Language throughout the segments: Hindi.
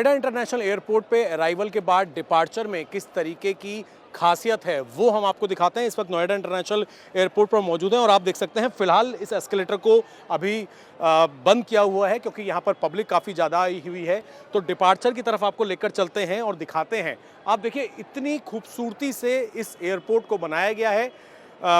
नोएडा इंटरनेशनल एयरपोर्ट पे अराइवल के बाद डिपार्चर में किस तरीके की खासियत है वो हम आपको दिखाते हैं। इस वक्त नोएडा इंटरनेशनल एयरपोर्ट पर मौजूद हैं और आप देख सकते हैं फिलहाल इस एस्केलेटर को अभी बंद किया हुआ है क्योंकि यहाँ पर पब्लिक काफ़ी ज़्यादा आई हुई है। तो डिपार्चर की तरफ आपको लेकर चलते हैं और दिखाते हैं। आप देखिए इतनी खूबसूरती से इस एयरपोर्ट को बनाया गया है।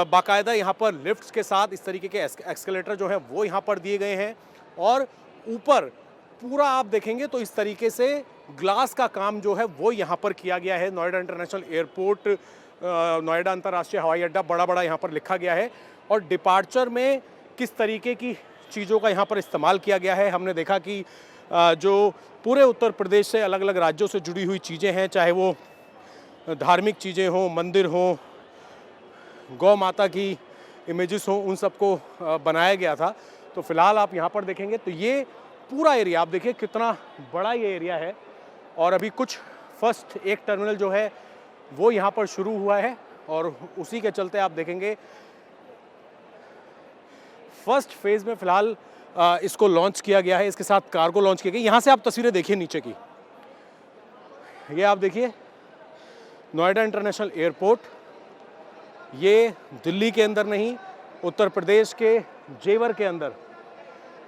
बाकायदा यहाँ पर लिफ्ट्स के साथ इस तरीके के एस्केलेटर जो है वो यहाँ पर दिए गए हैं और ऊपर पूरा आप देखेंगे तो इस तरीके से ग्लास का काम जो है वो यहाँ पर किया गया है। नोएडा इंटरनेशनल एयरपोर्ट, नोएडा अंतर्राष्ट्रीय हवाई अड्डा बड़ा बड़ा यहाँ पर लिखा गया है और डिपार्चर में किस तरीके की चीज़ों का यहाँ पर इस्तेमाल किया गया है। हमने देखा कि जो पूरे उत्तर प्रदेश से अलग अलग राज्यों से जुड़ी हुई चीज़ें हैं, चाहे वो धार्मिक चीज़ें हों, मंदिर हों, गौ माता की इमेजेस हों, उन सबको बनाया गया था। तो फिलहाल आप यहाँ पर देखेंगे तो ये पूरा एरिया आप देखिए कितना बड़ा ये एरिया है और अभी कुछ फर्स्ट एक टर्मिनल जो है वो यहाँ पर शुरू हुआ है और उसी के चलते आप देखेंगे फर्स्ट फेज़ में फ़िलहाल इसको लॉन्च किया गया है। इसके साथ कार्गो लॉन्च किया गया। यहाँ से आप तस्वीरें देखिए नीचे की, ये आप देखिए नोएडा इंटरनेशनल एयरपोर्ट, ये दिल्ली के अंदर नहीं उत्तर प्रदेश के जेवर के अंदर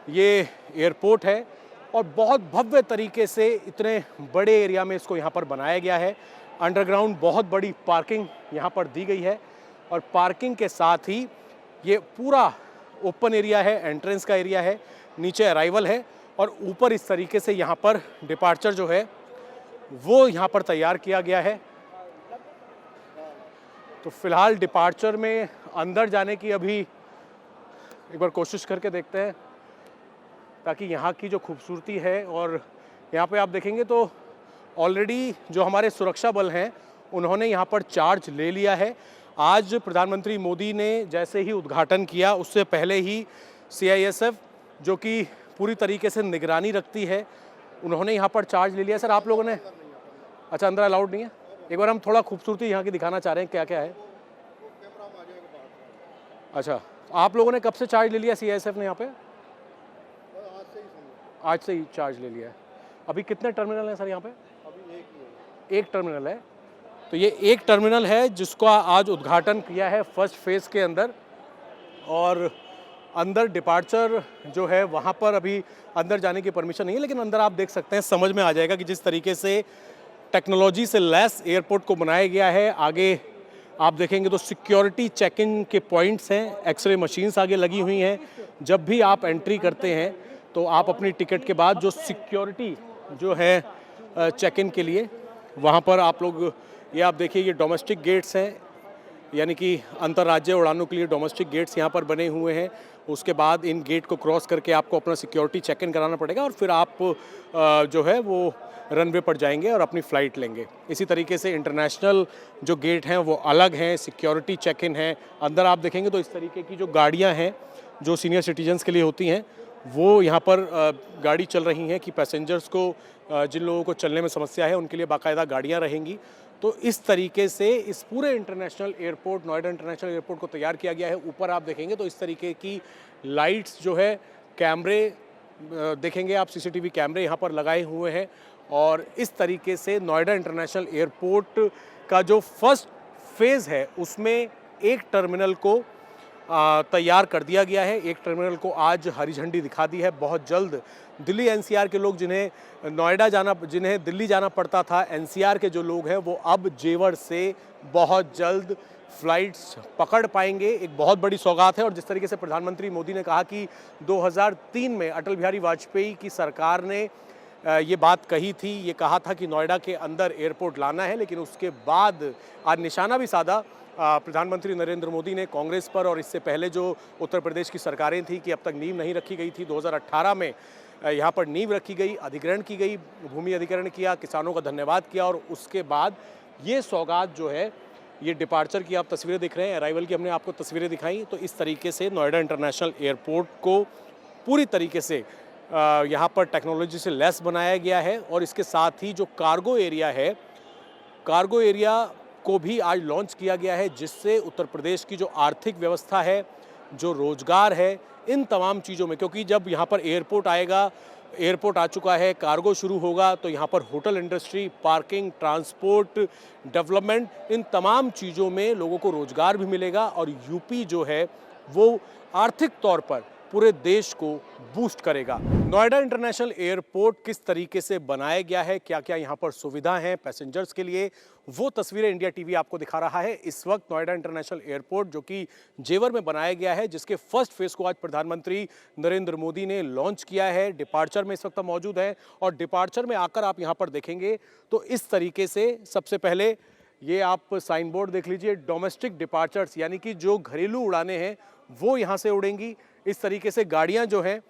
ये एयरपोर्ट है और बहुत भव्य तरीके से इतने बड़े एरिया में इसको यहाँ पर बनाया गया है। अंडरग्राउंड बहुत बड़ी पार्किंग यहाँ पर दी गई है और पार्किंग के साथ ही ये पूरा ओपन एरिया है, एंट्रेंस का एरिया है, नीचे अराइवल है और ऊपर इस तरीके से यहाँ पर डिपार्चर जो है वो यहाँ पर तैयार किया गया है। तो फिलहाल डिपार्चर में अंदर जाने की अभी एक बार कोशिश करके देखते हैं ताकि यहाँ की जो खूबसूरती है, और यहाँ पे आप देखेंगे तो ऑलरेडी जो हमारे सुरक्षा बल हैं उन्होंने यहाँ पर चार्ज ले लिया है। आज प्रधानमंत्री मोदी ने जैसे ही उद्घाटन किया उससे पहले ही CISF जो कि पूरी तरीके से निगरानी रखती है, उन्होंने यहाँ पर चार्ज ले लिया। सर आप लोगों ने, अच्छा अंदर अलाउड नहीं है, एक बार हम थोड़ा खूबसूरती यहाँ की दिखाना चाह रहे हैं, क्या क्या है। अच्छा आप लोगों ने कब से चार्ज ले लिया CISF ने यहाँ पे? आज से ही चार्ज ले लिया है। अभी कितने टर्मिनल हैं सर यहाँ पे? अभी एक टर्मिनल है। तो ये एक टर्मिनल है जिसका आज उद्घाटन किया है फर्स्ट फेज़ के अंदर और अंदर डिपार्चर जो है वहाँ पर अभी अंदर जाने की परमिशन नहीं है, लेकिन अंदर आप देख सकते हैं, समझ में आ जाएगा कि जिस तरीके से टेक्नोलॉजी से लैस एयरपोर्ट को बनाया गया है। आगे आप देखेंगे तो सिक्योरिटी चेक इन के पॉइंट्स हैं, एक्सरे मशीन्स आगे लगी हुई हैं। जब भी आप एंट्री करते हैं तो आप अपनी टिकट के बाद जो सिक्योरिटी जो है चेक इन के लिए वहाँ पर आप लोग, ये आप देखिए ये डोमेस्टिक गेट्स हैं, यानी कि अंतर्राज्यीय उड़ानों के लिए डोमेस्टिक गेट्स यहाँ पर बने हुए हैं। उसके बाद इन गेट को क्रॉस करके आपको अपना सिक्योरिटी चेक इन कराना पड़ेगा और फिर आप जो है वो रनवे पर जाएंगे और अपनी फ़्लाइट लेंगे। इसी तरीके से इंटरनेशनल जो गेट हैं वो अलग हैं, सिक्योरिटी चेक इन है। अंदर आप देखेंगे तो इस तरीके की जो गाड़ियाँ हैं जो सीनियर सिटीजन्स के लिए होती हैं वो यहाँ पर गाड़ी चल रही हैं कि पैसेंजर्स को, जिन लोगों को चलने में समस्या है उनके लिए बाकायदा गाड़ियाँ रहेंगी। तो इस तरीके से इस पूरे international airport, Noida international airport को तैयार किया गया है। ऊपर आप देखेंगे तो इस तरीके की लाइट्स जो है, कैमरे देखेंगे आप, CCTV कैमरे यहाँ पर लगाए हुए हैं और इस तरीके से नोएडा इंटरनेशनल एयरपोर्ट का जो फर्स्ट फेज़ है उसमें एक टर्मिनल को तैयार कर दिया गया है। एक टर्मिनल को आज हरी झंडी दिखा दी है। बहुत जल्द दिल्ली NCR के लोग, जिन्हें दिल्ली जाना पड़ता था, NCR के जो लोग हैं वो अब जेवर से बहुत जल्द फ़्लाइट्स पकड़ पाएंगे। एक बहुत बड़ी सौगात है। और जिस तरीके से प्रधानमंत्री मोदी ने कहा कि 2003 में अटल बिहारी वाजपेयी की सरकार ने ये बात कही थी, ये कहा था कि नोएडा के अंदर एयरपोर्ट लाना है, लेकिन उसके बाद आज निशाना भी साधा प्रधानमंत्री नरेंद्र मोदी ने कांग्रेस पर और इससे पहले जो उत्तर प्रदेश की सरकारें थी कि अब तक नींव नहीं रखी गई थी। 2018 में यहाँ पर नींव रखी गई, अधिग्रहण की गई, भूमि अधिग्रहण किया, किसानों का धन्यवाद किया और उसके बाद ये सौगात जो है, ये डिपार्चर की आप तस्वीरें दिख रहे हैं, अराइवल की हमने आपको तस्वीरें दिखाई। तो इस तरीके से नोएडा इंटरनेशनल एयरपोर्ट को पूरी तरीके से यहाँ पर टेक्नोलॉजी से लैस बनाया गया है और इसके साथ ही जो कार्गो एरिया है, कार्गो एरिया को भी आज लॉन्च किया गया है, जिससे उत्तर प्रदेश की जो आर्थिक व्यवस्था है, जो रोजगार है, इन तमाम चीज़ों में, क्योंकि जब यहाँ पर एयरपोर्ट आएगा एयरपोर्ट आ चुका है, कार्गो शुरू होगा तो यहाँ पर hotel industry, parking, transport, development, इन तमाम चीज़ों में लोगों को रोजगार भी मिलेगा और यूपी जो है वो आर्थिक तौर पर पूरे देश को बूस्ट करेगा। नोएडा इंटरनेशनल एयरपोर्ट किस तरीके से बनाया गया है, क्या क्या यहाँ पर सुविधा है पैसेंजर्स के लिए, वो तस्वीरें इंडिया टीवी आपको दिखा रहा है। इस वक्त नोएडा इंटरनेशनल एयरपोर्ट जो कि जेवर में बनाया गया है, जिसके फर्स्ट फेज को आज प्रधानमंत्री नरेंद्र मोदी ने लॉन्च किया है। डिपार्चर में इस वक्त मौजूद है और डिपार्चर में आकर आप यहाँ पर देखेंगे तो इस तरीके से सबसे पहले ये आप साइन बोर्ड देख लीजिए, डोमेस्टिक डिपार्चर्स, यानी कि जो घरेलू उड़ानें हैं वो यहाँ से उड़ेंगी। इस तरीके से गाड़ियाँ जो हैं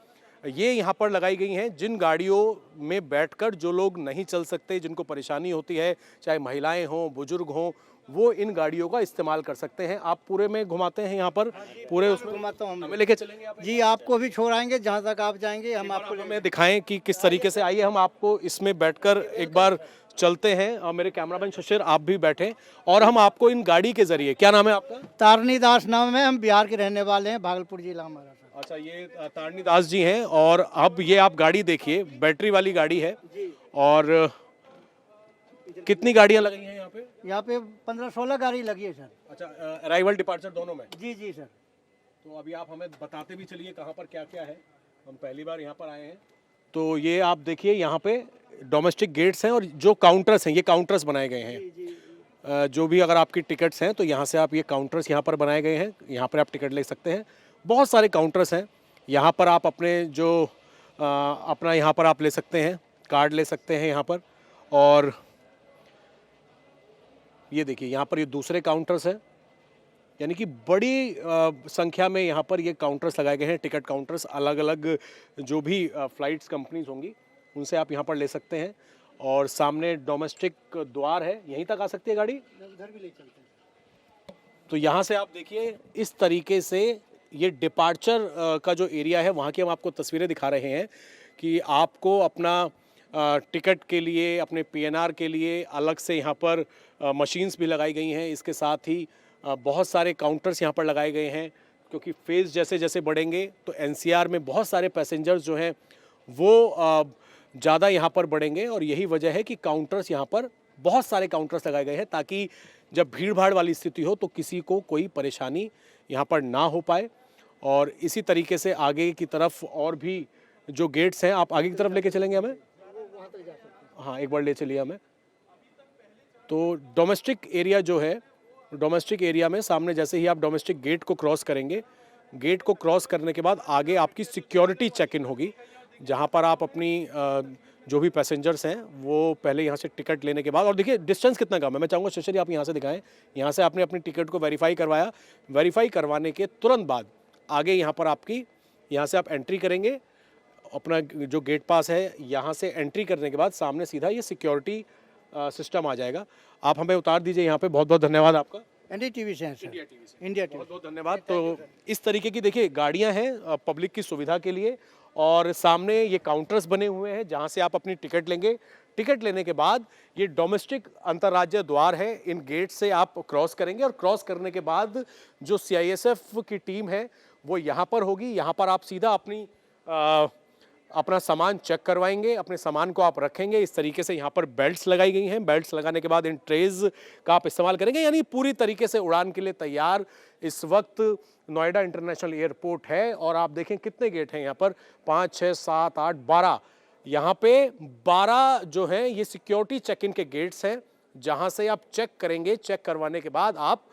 ये यहाँ पर लगाई गई हैं, जिन गाड़ियों में बैठकर जो लोग नहीं चल सकते, जिनको परेशानी होती है, चाहे महिलाएं हों, बुजुर्ग हों, वो इन गाड़ियों का इस्तेमाल कर सकते हैं। आप पूरे में घुमाते हैं यहाँ पर, पूरे उसमें घुमाता हूँ हमें लेके चलेंगे आप? जी, आपको भी छोड़ाएंगे जहाँ तक आप जाएंगे, हम आपको हमें दिखाएं कि किस तरीके से। आइए हम आपको इसमें बैठकर एक बार चलते हैं और मेरे कैमरामैन शशिर आप भी बैठे और हम आपको इन गाड़ी के जरिए, क्या नाम है आपका? तारनी दास नाम है, हम बिहार के रहने वाले हैं, भागलपुर जिला हमारा। अच्छा, ये तारनी दास जी हैं और अब ये आप गाड़ी देखिए, बैटरी वाली गाड़ी है और कितनी गाड़ियां लगी हैं यहाँ पे? यहाँ पे 15-16 गाड़ी लगी है सर। अच्छा, अराइवल डिपार्चर दोनों में? जी जी सर। तो अभी आप हमें बताते भी चलिए कहाँ पर क्या क्या है, हम पहली बार यहाँ पर आए हैं। तो ये आप देखिए यहाँ पे डोमेस्टिक गेट्स हैं और जो काउंटर्स हैं, ये काउंटर्स बनाए गए हैं। जो भी अगर आपकी टिकट्स हैं तो यहाँ से आप ये काउंटर्स यहाँ पर बनाए गए हैं, यहाँ पर आप टिकट ले सकते हैं। बहुत सारे काउंटर्स हैं यहाँ पर, आप अपने जो अपना यहाँ पर आप ले सकते हैं, कार्ड ले सकते हैं यहाँ पर। और ये देखिए यहाँ पर ये दूसरे काउंटर्स हैं, यानी कि बड़ी संख्या में यहाँ पर ये काउंटर्स लगाए गए हैं, टिकट काउंटर्स। अलग अलग जो भी फ्लाइट्स कंपनीज होंगी उनसे आप यहाँ पर ले सकते हैं। और सामने डोमेस्टिक द्वार है, यहीं तक आ सकती है गाड़ी, उधर भी ले चलते हैं। तो यहाँ से आप देखिए इस तरीके से ये डिपार्चर का जो एरिया है वहाँ की हम आपको तस्वीरें दिखा रहे हैं कि आपको अपना टिकट के लिए, अपने पीएनआर के लिए अलग से यहाँ पर मशीन्स भी लगाई गई हैं। इसके साथ ही बहुत सारे काउंटर्स यहाँ पर लगाए गए हैं, क्योंकि फेज़ जैसे जैसे बढ़ेंगे तो एनसीआर में बहुत सारे पैसेंजर्स जो हैं वो ज़्यादा यहाँ पर बढ़ेंगे। और यही वजह है कि काउंटर्स यहाँ पर, बहुत सारे काउंटर्स लगाए गए हैं ताकि जब भीड़ भाड़ वाली स्थिति हो तो किसी को कोई परेशानी यहाँ पर ना हो पाए। और इसी तरीके से आगे की तरफ और भी जो गेट्स हैं, आप आगे की तरफ लेके चलेंगे हमें? हाँ, एक बार ले चलिए हमें। तो डोमेस्टिक एरिया जो है, डोमेस्टिक एरिया में सामने जैसे ही आप डोमेस्टिक गेट को क्रॉस करेंगे, गेट को क्रॉस करने के बाद आगे आपकी सिक्योरिटी चेक इन होगी, जहाँ पर आप अपनी जो भी पैसेंजर्स हैं वो पहले यहाँ से टिकट लेने के बाद, और देखिए डिस्टेंस कितना कम है, मैं चाहूँगा शशि आप यहाँ से दिखाएं। यहाँ से आपने अपनी टिकट को वेरीफाई करवाया, वेरीफाई करवाने के तुरंत बाद आगे यहाँ पर आपकी, यहाँ से आप एंट्री करेंगे, अपना जो गेट पास है यहाँ से एंट्री करने के बाद सामने सीधा ये सिक्योरिटी सिस्टम आ जाएगा। आप हमें उतार दीजिए यहाँ पे। बहुत बहुत धन्यवाद आपका। इंडिया टीवी से हैं सर। इंडिया टीवी से इंडिया टीवी। बहुत बहुत धन्यवाद। तो इस तरीके की देखिए गाड़ियाँ हैं पब्लिक की सुविधा के लिए, और सामने ये काउंटर्स बने हुए हैं जहाँ से आप अपनी टिकट लेंगे। टिकट लेने के बाद ये डोमेस्टिक अंतर्राज्य द्वार है, इन गेट से आप क्रॉस करेंगे और क्रॉस करने के बाद जो सीआईएसएफ की टीम है वो यहाँ पर होगी। यहाँ पर आप सीधा अपना सामान चेक करवाएंगे, अपने सामान को आप रखेंगे। इस तरीके से यहाँ पर बेल्ट्स लगाई गई हैं। बेल्ट्स लगाने के बाद इन ट्रेज का आप इस्तेमाल करेंगे, यानी पूरी तरीके से उड़ान के लिए तैयार इस वक्त नोएडा इंटरनेशनल एयरपोर्ट है। और आप देखें कितने गेट हैं यहाँ पर, 5, 6, 7, 8, 12। यहाँ पे 12 जो हैं ये सिक्योरिटी चेक इन के गेट्स हैं, जहाँ से आप चेक करेंगे। चेक करवाने के बाद आप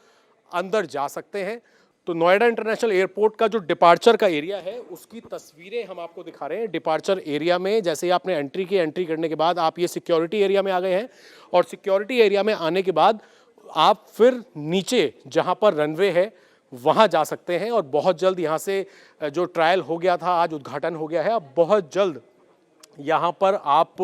अंदर जा सकते हैं। तो नोएडा इंटरनेशनल एयरपोर्ट का जो डिपार्चर का एरिया है उसकी तस्वीरें हम आपको दिखा रहे हैं। डिपार्चर एरिया में जैसे ही आपने एंट्री की, एंट्री करने के बाद आप ये सिक्योरिटी एरिया में आ गए हैं, और सिक्योरिटी एरिया में आने के बाद आप फिर नीचे जहां पर रनवे है वहां जा सकते हैं। और बहुत जल्द यहाँ से जो ट्रायल हो गया था, आज उद्घाटन हो गया है। अब बहुत जल्द यहाँ पर आप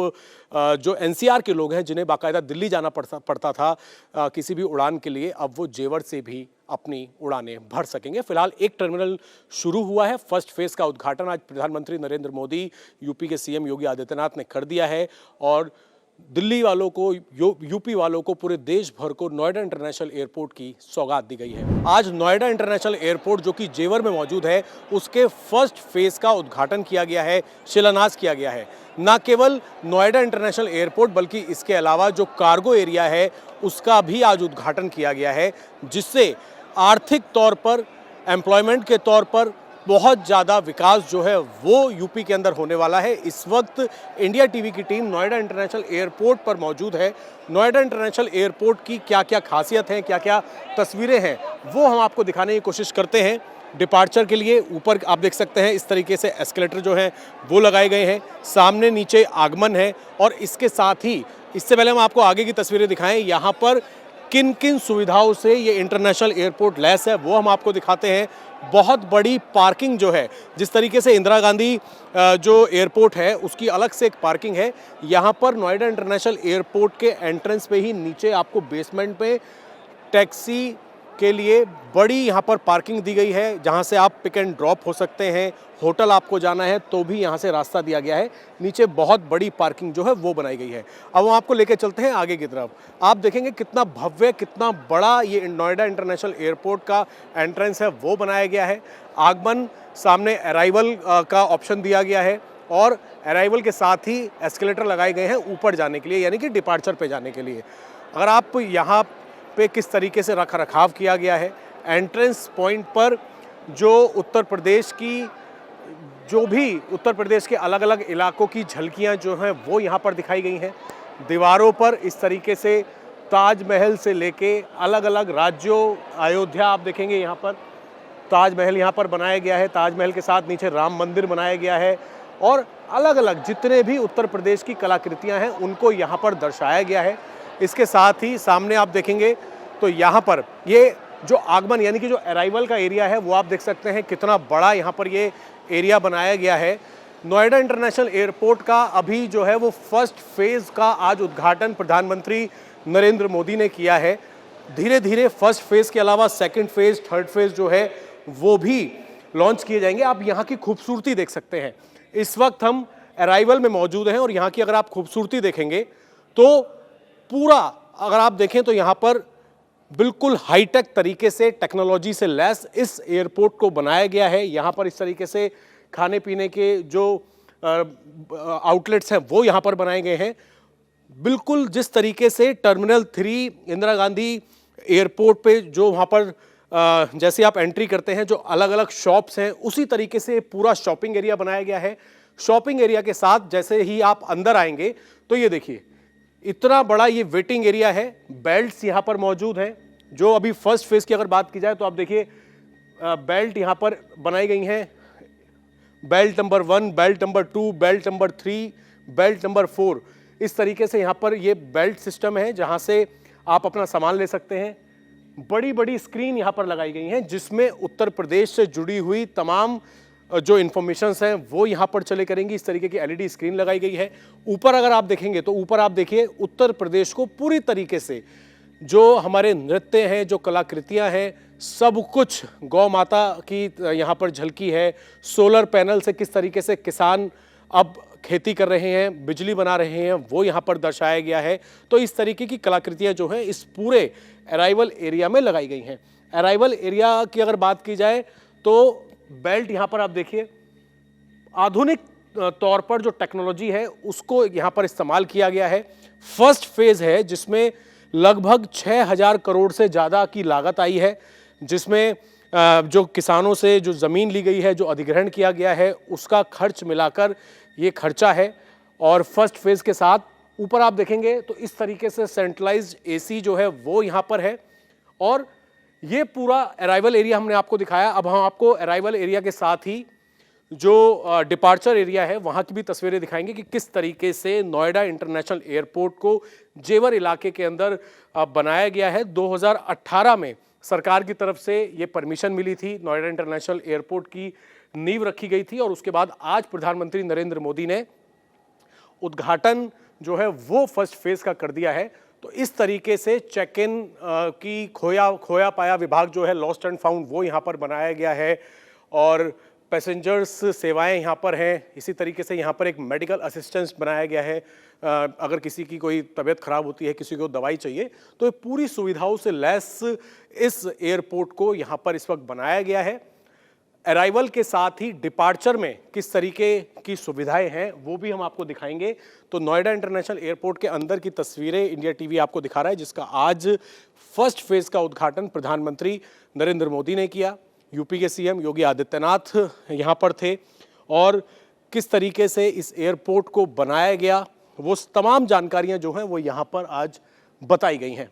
जो एनसीआर के लोग हैं, जिन्हें बाकायदा दिल्ली जाना पड़ता था किसी भी उड़ान के लिए, अब वो जेवर से भी अपनी उड़ानें भर सकेंगे। फिलहाल एक टर्मिनल शुरू हुआ है, फर्स्ट फेज का उद्घाटन आज प्रधानमंत्री नरेंद्र मोदी, यूपी के सीएम योगी आदित्यनाथ ने कर दिया है। और दिल्ली वालों को, यूपी वालों को, पूरे देश भर को नोएडा इंटरनेशनल एयरपोर्ट की सौगात दी गई है। आज नोएडा इंटरनेशनल एयरपोर्ट जो कि जेवर में मौजूद है, उसके फर्स्ट फेज का उद्घाटन किया गया है, शिलान्यास किया गया है। न केवल नोएडा इंटरनेशनल एयरपोर्ट बल्कि इसके अलावा जो कार्गो एरिया है उसका भी आज उद्घाटन किया गया है, जिससे आर्थिक तौर पर, एम्प्लॉयमेंट के तौर पर बहुत ज़्यादा विकास जो है वो यूपी के अंदर होने वाला है। इस वक्त इंडिया टीवी की टीम नोएडा इंटरनेशनल एयरपोर्ट पर मौजूद है। नोएडा इंटरनेशनल एयरपोर्ट की क्या क्या खासियत हैं, क्या क्या तस्वीरें हैं, वो हम आपको दिखाने की कोशिश करते हैं। डिपार्चर के लिए ऊपर आप देख सकते हैं इस तरीके से एस्केलेटर जो हैं वो लगाए गए हैं, सामने नीचे आगमन है, और इसके साथ ही इससे पहले हम आपको आगे की तस्वीरें दिखाएं, यहाँ पर किन किन सुविधाओं से ये इंटरनेशनल एयरपोर्ट लैस है वो हम आपको दिखाते हैं। बहुत बड़ी पार्किंग जो है, जिस तरीके से इंदिरा गांधी जो एयरपोर्ट है उसकी अलग से एक पार्किंग है, यहाँ पर नोएडा इंटरनेशनल एयरपोर्ट के एंट्रेंस पे ही नीचे आपको बेसमेंट पे टैक्सी के लिए बड़ी यहाँ पर पार्किंग दी गई है, जहाँ से आप पिक एंड ड्रॉप हो सकते हैं। होटल आपको जाना है तो भी यहाँ से रास्ता दिया गया है। नीचे बहुत बड़ी पार्किंग जो है वो बनाई गई है। अब हम आपको लेके चलते हैं आगे की तरफ। आप देखेंगे कितना भव्य, कितना बड़ा ये नोएडा इंटरनेशनल एयरपोर्ट का एंट्रेंस है वो बनाया गया है। आगमन, सामने अराइवल का ऑप्शन दिया गया है, और अराइवल के साथ ही एस्केलेटर लगाए गए हैं ऊपर जाने के लिए, यानी कि डिपार्चर पे जाने के लिए। अगर आप यहाँ पे किस तरीके से रख रखाव किया गया है, एंट्रेंस पॉइंट पर जो उत्तर प्रदेश के अलग अलग इलाकों की झलकियां जो हैं वो यहाँ पर दिखाई गई हैं। दीवारों पर इस तरीके से ताजमहल से लेके अलग अलग राज्यों, अयोध्या आप देखेंगे यहाँ पर ताजमहल यहाँ पर बनाया गया है, ताजमहल के साथ नीचे राम मंदिर बनाया गया है, और अलग अलग जितने भी उत्तर प्रदेश की कलाकृतियाँ हैं उनको यहाँ पर दर्शाया गया है। इसके साथ ही सामने आप देखेंगे तो यहाँ पर ये जो आगमन यानी कि जो अराइवल का एरिया है वो आप देख सकते हैं कितना बड़ा यहाँ पर ये एरिया बनाया गया है। नोएडा इंटरनेशनल एयरपोर्ट का अभी जो है वो फर्स्ट फेज़ का आज उद्घाटन प्रधानमंत्री नरेंद्र मोदी ने किया है। धीरे धीरे फर्स्ट फेज़ के अलावा सेकंड फेज़, थर्ड फेज़ जो है वो भी लॉन्च किए जाएंगे। आप यहाँ की खूबसूरती देख सकते हैं। इस वक्त हम अराइवल में मौजूद हैं और यहाँ की अगर आप खूबसूरती देखेंगे तो पूरा, अगर आप देखें तो यहाँ पर बिल्कुल हाईटेक तरीके से, टेक्नोलॉजी से लैस इस एयरपोर्ट को बनाया गया है। यहाँ पर इस तरीके से खाने पीने के जो आउटलेट्स हैं वो यहाँ पर बनाए गए हैं। बिल्कुल जिस तरीके से टर्मिनल 3 इंदिरा गांधी एयरपोर्ट पे जो वहाँ पर जैसे आप एंट्री करते हैं जो अलग अलग शॉप्स हैं, उसी तरीके से पूरा शॉपिंग एरिया बनाया गया है। शॉपिंग एरिया के साथ जैसे ही आप अंदर आएंगे तो ये देखिए इतना बड़ा ये वेटिंग एरिया है। बेल्ट्स यहाँ पर मौजूद हैं। जो अभी फर्स्ट फेज की अगर बात की जाए तो आप देखिए बेल्ट यहाँ पर बनाई गई हैं। Belt number 1, belt number 2, belt number 3, belt number 4, इस तरीके से यहाँ पर ये बेल्ट सिस्टम है जहाँ से आप अपना सामान ले सकते हैं। बड़ी बड़ी स्क्रीन यहाँ पर लगाई गई हैं जिसमें उत्तर प्रदेश से जुड़ी हुई तमाम जो इन्फॉर्मेशंस हैं वो यहाँ पर चले करेंगी। इस तरीके की एलईडी स्क्रीन लगाई गई है। ऊपर अगर आप देखेंगे तो ऊपर आप देखिए उत्तर प्रदेश को पूरी तरीके से जो हमारे नृत्य हैं, जो कलाकृतियाँ हैं, सब कुछ गौ माता की यहाँ पर झलकी है। सोलर पैनल से किस तरीके से किसान अब खेती कर रहे हैं, बिजली बना रहे हैं, वो यहाँ पर दर्शाया गया है। तो इस तरीके की कलाकृतियाँ जो हैं इस पूरे अराइवल एरिया में लगाई गई हैं। अराइवल एरिया की अगर बात की जाए तो बेल्ट यहाँ पर आप देखिए आधुनिक तौर पर जो टेक्नोलॉजी है उसको यहाँ पर इस्तेमाल किया गया है। फर्स्ट फेज है जिसमें लगभग 6000 करोड़ से ज़्यादा की लागत आई है, जिसमें जो किसानों से जो ज़मीन ली गई है, जो अधिग्रहण किया गया है, उसका खर्च मिलाकर ये खर्चा है। और फर्स्ट फेज के साथ ऊपर आप देखेंगे तो इस तरीके से सेंट्रलाइज्ड एसी जो है वो यहाँ पर है। और ये पूरा अराइवल एरिया हमने आपको दिखाया। अब हम आपको अराइवल एरिया के साथ ही जो डिपार्चर एरिया है वहाँ की भी तस्वीरें दिखाएंगे कि किस तरीके से नोएडा इंटरनेशनल एयरपोर्ट को जेवर इलाके के अंदर बनाया गया है। 2018 में सरकार की तरफ से ये परमिशन मिली थी, नोएडा इंटरनेशनल एयरपोर्ट की नींव रखी गई थी, और उसके बाद आज प्रधानमंत्री नरेंद्र मोदी ने उद्घाटन जो है वो फर्स्ट फेज का कर दिया है। तो इस तरीके से चेक इन की खोया पाया विभाग जो है, लॉस्ट एंड फाउंड, वो यहाँ पर बनाया गया है। और पैसेंजर्स सेवाएं यहाँ पर हैं। इसी तरीके से यहाँ पर एक मेडिकल असिस्टेंस बनाया गया है। अगर किसी की कोई तबीयत खराब होती है, किसी को दवाई चाहिए, तो ये पूरी सुविधाओं से लैस इस एयरपोर्ट को यहाँ पर इस वक्त बनाया गया है। अराइवल के साथ ही डिपार्चर में किस तरीके की सुविधाएं हैं वो भी हम आपको दिखाएंगे। तो नोएडा इंटरनेशनल एयरपोर्ट के अंदर की तस्वीरें इंडिया टीवी आपको दिखा रहा है, जिसका आज फर्स्ट फेज का उद्घाटन प्रधानमंत्री नरेंद्र मोदी ने किया। यूपी के सीएम योगी आदित्यनाथ यहां पर थे और किस तरीके से इस एयरपोर्ट को बनाया गया वो तमाम जानकारियां जो हैं वो यहां पर आज बताई गई हैं।